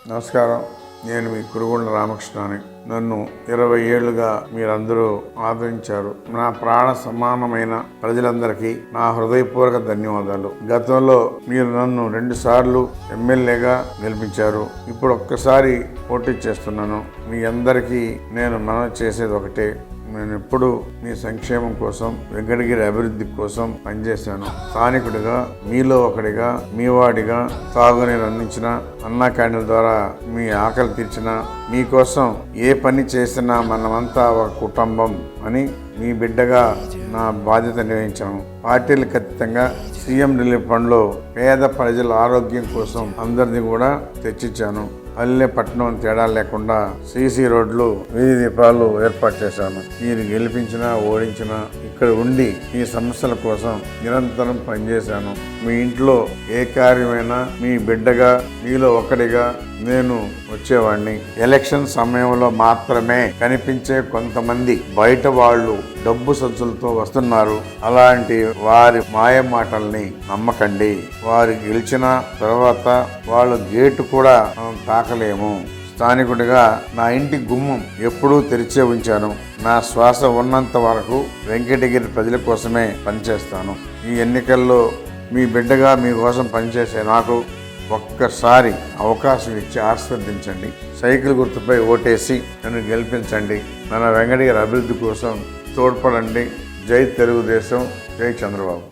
నమస్కారం. నేను మీ కురుగుండ్ల రామకృష్ణని. నన్ను 20 ఏళ్లుగా మీరందరూ ఆదరించారు. నా ప్రాణ సమానమైన ప్రజలందరికీ నా హృదయపూర్వక ధన్యవాదాలు. గతంలో మీరు నన్ను 2 సార్లు ఎమ్మెల్యేగా గెలిపించారు. ఇప్పుడు ఒక్కసారి పోటీ చేస్తున్నాను. మీ అందరికీ నేను మనవి చేసేది ఒకటే, నేను ఎప్పుడు మీ సంక్షేమం కోసం, వెంకటగిరి అభివృద్ధి కోసం పనిచేశాను. స్థానికుడిగా, మీలో ఒకడిగా, మీ వాడిగా తాగునీరు అందించిన, అన్నా క్యాంటీన్ ద్వారా మీ ఆకలి తీర్చిన, మీకోసం ఏ పని చేసినా మనమంతా ఒక కుటుంబం అని మీ బిడ్డగా నా బాధ్యత నిర్వహించాను. పార్టీలకు అతీతంగా సీఎం రిలీఫ్ ఫండ్లో పేద ప్రజల ఆరోగ్యం కోసం అందరినీ కూడా తెచ్చిచ్చాను. పల్లె పట్టణం తేడా లేకుండా సీసీ రోడ్లు, వీధి దీపాలు ఏర్పాటు చేశాను. మీరు గెలిపించినా ఓడించినా ఇక్కడ ఉండి ఈ సమస్యల కోసం నిరంతరం పనిచేశాను. మీ ఇంట్లో ఏ కార్యమైనా మీ బిడ్డగా, మీలో ఒకటిగా నేను వచ్చేవాడిని. ఎలక్షన్ సమయంలో మాత్రమే కనిపించే కొంతమంది బయట వాళ్ళు డబ్బు సంచులతో వస్తున్నారు. అలాంటి వారి మాయ మాటల్ని నమ్మకండి. వారు గెలిచిన తర్వాత వాళ్ళ గేటు కూడా మనం తాకలేము. స్థానికుడిగా నా ఇంటి గుమ్మం ఎప్పుడూ తెరిచే ఉంచాను. నా శ్వాస ఉన్నంత వరకు వెంకటగిరి ప్రజల కోసమే పనిచేస్తాను. ఈ ఎన్నికల్లో మీ బిడ్డగా మీకోసం పనిచేసే నాకు ఒక్కసారి అవకాశం ఇచ్చి ఆశీర్వదించండి. సైకిల్ గుర్తుపై ఓటేసి నన్ను గెలిపించండి. మన వెంకటగిరి అభివృద్ధి కోసం తోడ్పడండి. జై తెలుగుదేశం, జై చంద్రబాబు.